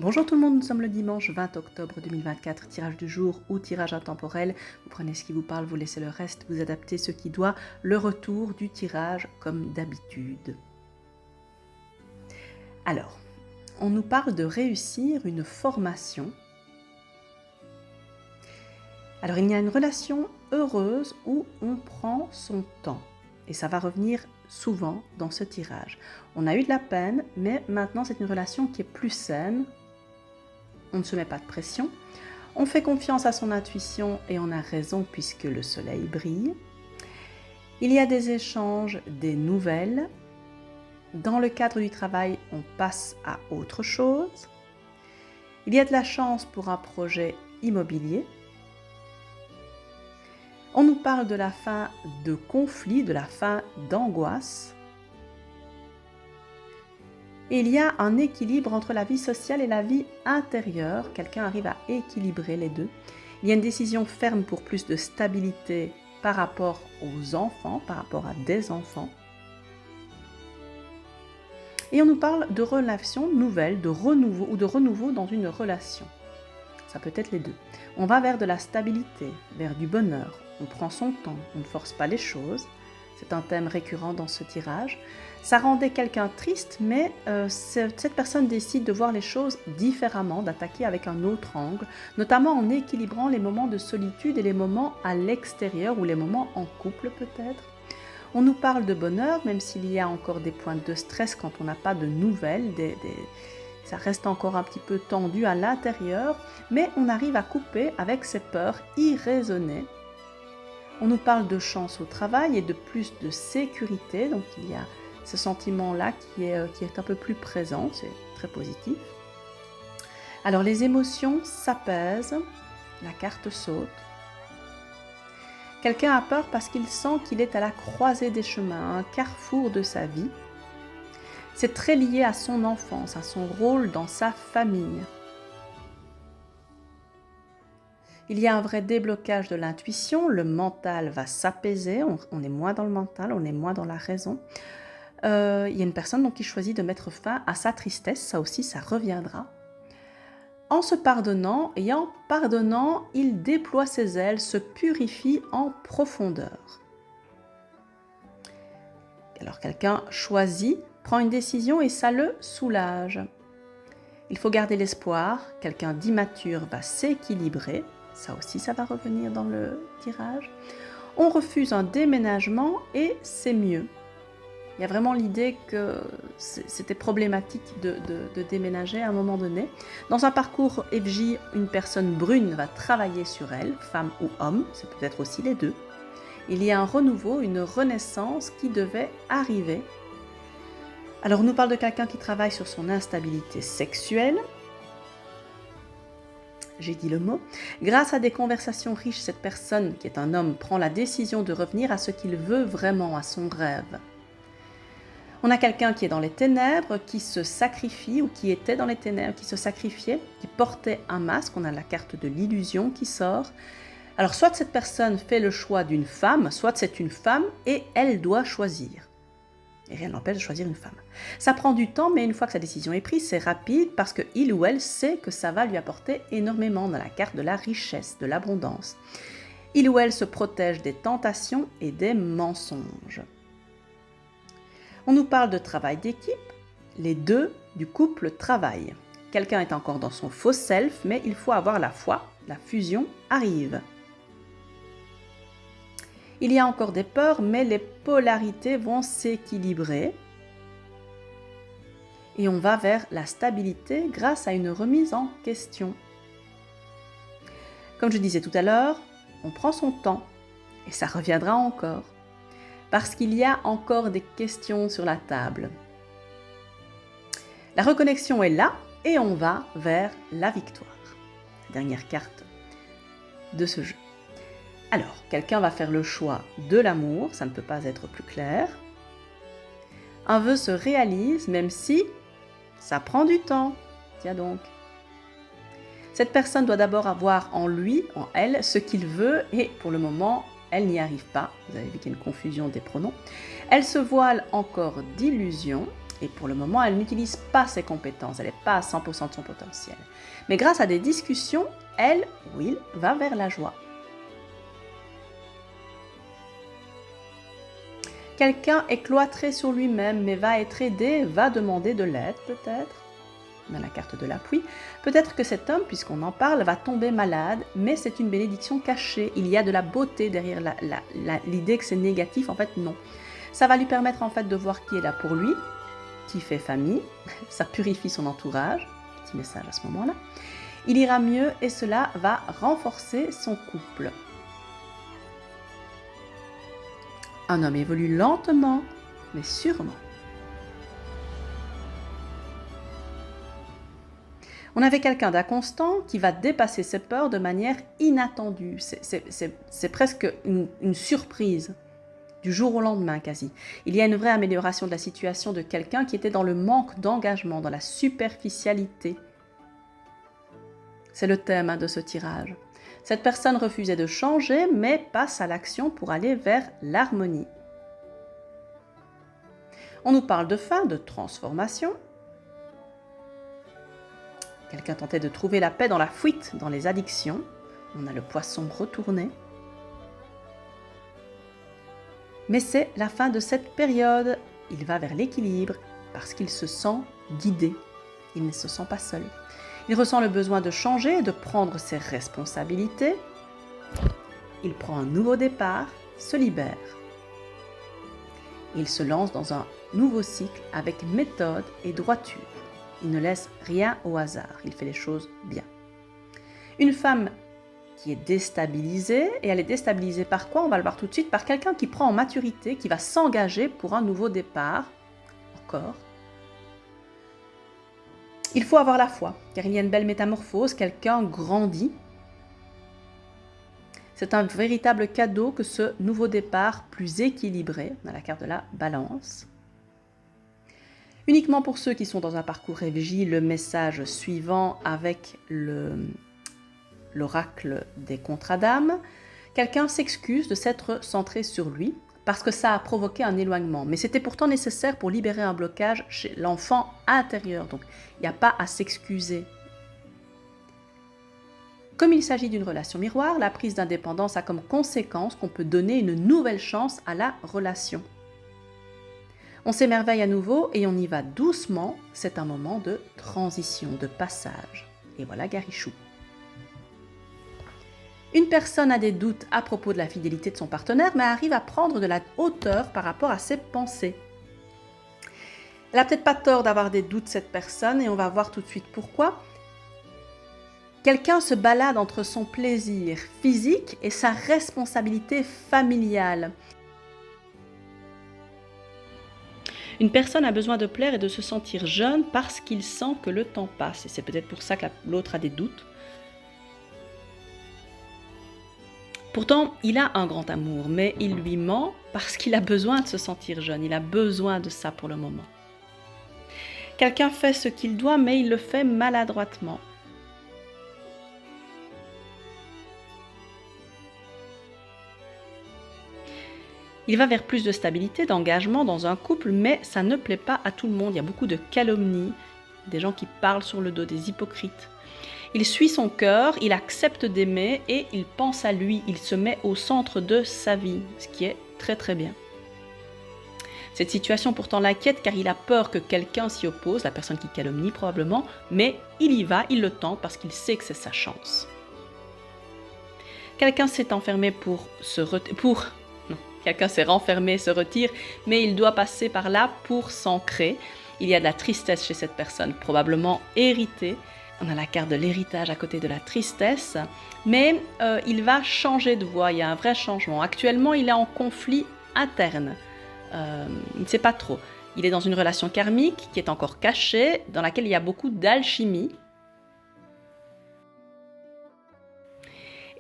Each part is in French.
Bonjour tout le monde, nous sommes le dimanche 20 octobre 2024, tirage du jour ou tirage intemporel. Vous prenez ce qui vous parle, vous laissez le reste, vous adaptez ce qui doit, le retour du tirage comme d'habitude. Alors, on nous parle de réussir une formation. Alors, il y a une relation heureuse où on prend son temps. Et ça va revenir souvent dans ce tirage. On a eu de la peine, mais maintenant c'est une relation qui est plus saine. On ne se met pas de pression. On fait confiance à son intuition et on a raison puisque le soleil brille. Il y a des échanges, des nouvelles. Dans le cadre du travail, on passe à autre chose. Il y a de la chance pour un projet immobilier. On nous parle de la fin de conflit, de la fin d'angoisse. Et il y a un équilibre entre la vie sociale et la vie intérieure. Quelqu'un arrive à équilibrer les deux. Il y a une décision ferme pour plus de stabilité par rapport aux enfants, par rapport à des enfants. Et on nous parle de relations nouvelles, de renouveau ou de renouveau dans une relation. Ça peut être les deux. On va vers de la stabilité, vers du bonheur. On prend son temps, on ne force pas les choses. C'est un thème récurrent dans ce tirage. Ça rendait quelqu'un triste, mais cette personne décide de voir les choses différemment, d'attaquer avec un autre angle, notamment en équilibrant les moments de solitude et les moments à l'extérieur ou les moments en couple peut-être. On nous parle de bonheur, même s'il y a encore des points de stress quand on n'a pas de nouvelles, ça reste encore un petit peu tendu à l'intérieur, mais on arrive à couper avec ces peurs irraisonnées. On nous parle de chance au travail et de plus de sécurité, donc il y a ce sentiment-là qui est un peu plus présent, c'est très positif. Alors les émotions s'apaisent, la carte saute. Quelqu'un a peur parce qu'il sent qu'il est à la croisée des chemins, un carrefour de sa vie. C'est très lié à son enfance, à son rôle dans sa famille. Il y a un vrai déblocage de l'intuition, le mental va s'apaiser, on est moins dans le mental, on est moins dans la raison. Il y a une personne donc qui choisit de mettre fin à sa tristesse, ça aussi ça reviendra. En se pardonnant et en pardonnant, il déploie ses ailes, se purifie en profondeur. Alors quelqu'un choisit, prend une décision et ça le soulage. Il faut garder l'espoir, quelqu'un d'immature va s'équilibrer. Ça aussi, ça va revenir dans le tirage. On refuse un déménagement et c'est mieux. Il y a vraiment l'idée que c'était problématique de déménager à un moment donné. Dans un parcours FJ, une personne brune va travailler sur elle, femme ou homme, c'est peut-être aussi les deux. Il y a un renouveau, une renaissance qui devait arriver. Alors on nous parle de quelqu'un qui travaille sur son instabilité sexuelle. J'ai dit le mot. Grâce à des conversations riches, cette personne, qui est un homme, prend la décision de revenir à ce qu'il veut vraiment, à son rêve. On a quelqu'un qui est dans les ténèbres, qui se sacrifie, ou qui était dans les ténèbres, qui se sacrifiait, qui portait un masque. On a la carte de l'illusion qui sort. Alors, soit cette personne fait le choix d'une femme, soit c'est une femme et elle doit choisir. Et rien n'empêche de choisir une femme. Ça prend du temps, mais une fois que sa décision est prise, c'est rapide parce qu'il ou elle sait que ça va lui apporter énormément dans la carte de la richesse, de l'abondance. Il ou elle se protège des tentations et des mensonges. On nous parle de travail d'équipe. Les deux du couple travaillent. Quelqu'un est encore dans son faux self, mais il faut avoir la foi. La fusion arrive. Il y a encore des peurs, mais les polarités vont s'équilibrer. Et on va vers la stabilité grâce à une remise en question. Comme je disais tout à l'heure, on prend son temps et ça reviendra encore. Parce qu'il y a encore des questions sur la table. La reconnexion est là et on va vers la victoire. Dernière carte de ce jeu. Alors, quelqu'un va faire le choix de l'amour, ça ne peut pas être plus clair. Un vœu se réalise, même si ça prend du temps. Tiens donc. Cette personne doit d'abord avoir en lui, en elle, ce qu'il veut et pour le moment, elle n'y arrive pas. Vous avez vu qu'il y a une confusion des pronoms. Elle se voile encore d'illusions Et pour le moment, elle n'utilise pas ses compétences, elle n'est pas à 100% de son potentiel. Mais grâce à des discussions, elle ou il va vers la joie. Quelqu'un est cloîtré sur lui-même, mais va être aidé, va demander de l'aide peut-être. On a la carte de l'appui. Peut-être que cet homme, puisqu'on en parle, va tomber malade, mais c'est une bénédiction cachée. Il y a de la beauté derrière l'idée que c'est négatif. En fait, non. Ça va lui permettre en fait de voir qui est là pour lui, qui fait famille. Ça purifie son entourage. Petit message à ce moment-là. Il ira mieux et cela va renforcer son couple. Un homme évolue lentement, mais sûrement. On avait quelqu'un d'inconstant qui va dépasser ses peurs de manière inattendue. C'est presque une surprise, du jour au lendemain quasi. Il y a une vraie amélioration de la situation de quelqu'un qui était dans le manque d'engagement, dans la superficialité. C'est le thème de ce tirage. Cette personne refusait de changer, mais passe à l'action pour aller vers l'harmonie. On nous parle de fin, de transformation. Quelqu'un tentait de trouver la paix dans la fuite, dans les addictions. On a le poisson retourné. Mais c'est la fin de cette période. Il va vers l'équilibre parce qu'il se sent guidé. Il ne se sent pas seul. Il ressent le besoin de changer, de prendre ses responsabilités. Il prend un nouveau départ, se libère. Il se lance dans un nouveau cycle avec méthode et droiture. Il ne laisse rien au hasard, il fait les choses bien. Une femme qui est déstabilisée, et elle est déstabilisée par quoi? On va le voir tout de suite, par quelqu'un qui prend en maturité, qui va s'engager pour un nouveau départ. Encore. Il faut avoir la foi, car il y a une belle métamorphose, quelqu'un grandit. C'est un véritable cadeau que ce nouveau départ plus équilibré, on a la carte de la balance. Uniquement pour ceux qui sont dans un parcours régie, le message suivant avec l'oracle des contrats d'âme. Quelqu'un s'excuse de s'être centré sur lui parce que ça a provoqué un éloignement. Mais c'était pourtant nécessaire pour libérer un blocage chez l'enfant intérieur. Donc, il n'y a pas à s'excuser. Comme il s'agit d'une relation miroir, la prise d'indépendance a comme conséquence qu'on peut donner une nouvelle chance à la relation. On s'émerveille à nouveau et on y va doucement. C'est un moment de transition, de passage. Et voilà Garichou. Une personne a des doutes à propos de la fidélité de son partenaire, mais arrive à prendre de la hauteur par rapport à ses pensées. Elle n'a peut-être pas tort d'avoir des doutes, cette personne, et on va voir tout de suite pourquoi. Quelqu'un se balade entre son plaisir physique et sa responsabilité familiale. Une personne a besoin de plaire et de se sentir jeune parce qu'il sent que le temps passe. Et c'est peut-être pour ça que l'autre a des doutes. Pourtant, il a un grand amour, mais il lui ment parce qu'il a besoin de se sentir jeune. Il a besoin de ça pour le moment. Quelqu'un fait ce qu'il doit, mais il le fait maladroitement. Il va vers plus de stabilité, d'engagement dans un couple, mais ça ne plaît pas à tout le monde. Il y a beaucoup de calomnies, des gens qui parlent sur le dos, des hypocrites. Il suit son cœur, il accepte d'aimer et il pense à lui. Il se met au centre de sa vie, ce qui est très très bien. Cette situation pourtant l'inquiète car il a peur que quelqu'un s'y oppose, la personne qui calomnie probablement, mais il y va, il le tente parce qu'il sait que c'est sa chance. Quelqu'un s'est enfermé Quelqu'un s'est renfermé, se retire, mais il doit passer par là pour s'ancrer. Il y a de la tristesse chez cette personne, probablement héritée. On a la carte de l'héritage à côté de la tristesse, mais il va changer de voie, il y a un vrai changement. Actuellement, il est en conflit interne, il ne sait pas trop. Il est dans une relation karmique qui est encore cachée, dans laquelle il y a beaucoup d'alchimie.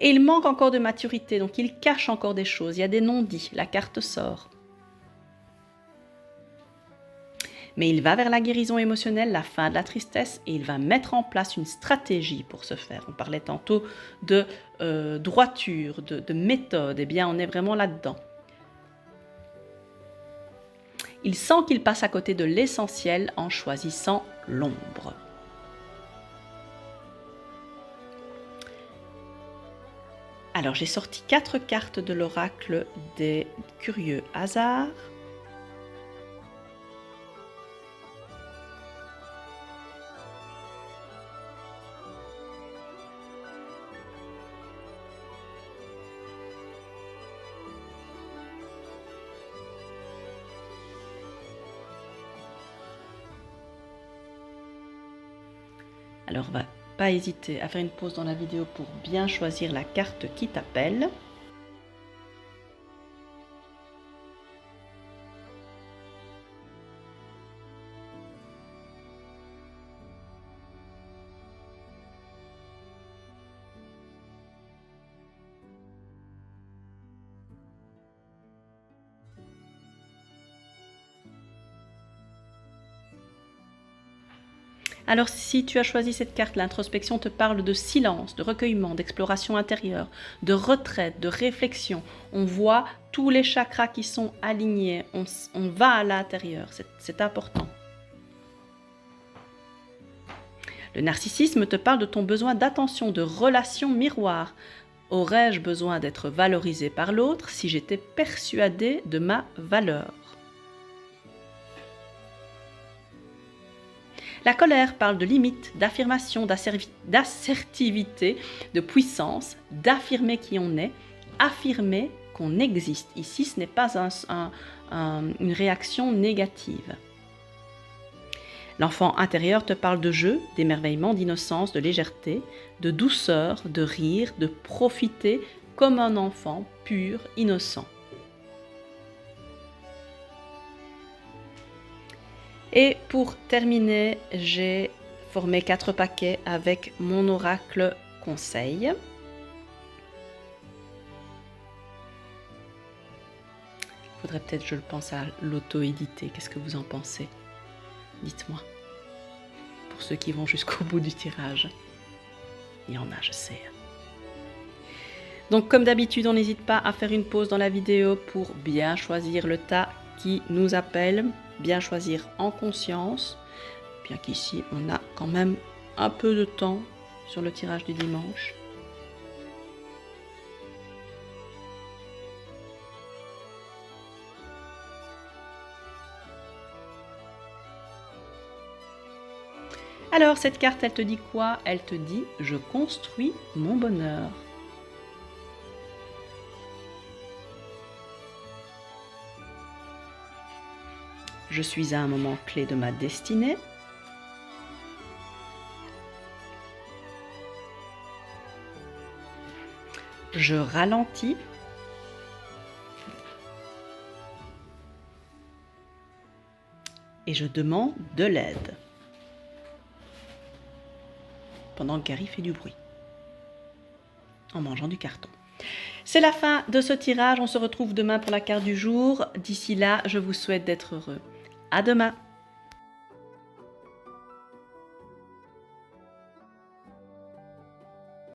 Et il manque encore de maturité, donc il cache encore des choses, il y a des non-dits, la carte sort. Mais il va vers la guérison émotionnelle, la fin de la tristesse, et il va mettre en place une stratégie pour ce faire. On parlait tantôt de droiture, de méthode, eh bien on est vraiment là-dedans. Il sent qu'il passe à côté de l'essentiel en choisissant l'ombre. Alors, j'ai sorti 4 cartes de l'oracle des curieux hasards. Alors, on va pas hésiter à faire une pause dans la vidéo pour bien choisir la carte qui t'appelle. Alors si tu as choisi cette carte, l'introspection te parle de silence, de recueillement, d'exploration intérieure, de retraite, de réflexion. On voit tous les chakras qui sont alignés, on va à l'intérieur, c'est important. Le narcissisme te parle de ton besoin d'attention, de relation miroir. Aurais-je besoin d'être valorisé par l'autre si j'étais persuadé de ma valeur ? La colère parle de limites, d'affirmation, d'assertivité, de puissance, d'affirmer qui on est, affirmer qu'on existe. Ici, ce n'est pas une réaction négative. L'enfant intérieur te parle de jeu, d'émerveillement, d'innocence, de légèreté, de douceur, de rire, de profiter comme un enfant pur, innocent. Et pour terminer, j'ai formé 4 paquets avec mon oracle conseil. Il faudrait peut-être, je le pense, à l'auto-éditer. Qu'est-ce que vous en pensez? Dites-moi. Pour ceux qui vont jusqu'au bout du tirage. Il y en a, je sais. Donc, comme d'habitude, on n'hésite pas à faire une pause dans la vidéo pour bien choisir le tas qui nous appelle. Bien choisir en conscience, bien qu'ici on a quand même un peu de temps sur le tirage du dimanche. Alors cette carte, elle te dit quoi? Elle te dit « Je construis mon bonheur ». Je suis à un moment clé de ma destinée. Je ralentis. Et je demande de l'aide. Pendant que Gary fait du bruit. En mangeant du carton. C'est la fin de ce tirage. On se retrouve demain pour la carte du jour. D'ici là, je vous souhaite d'être heureux. À demain!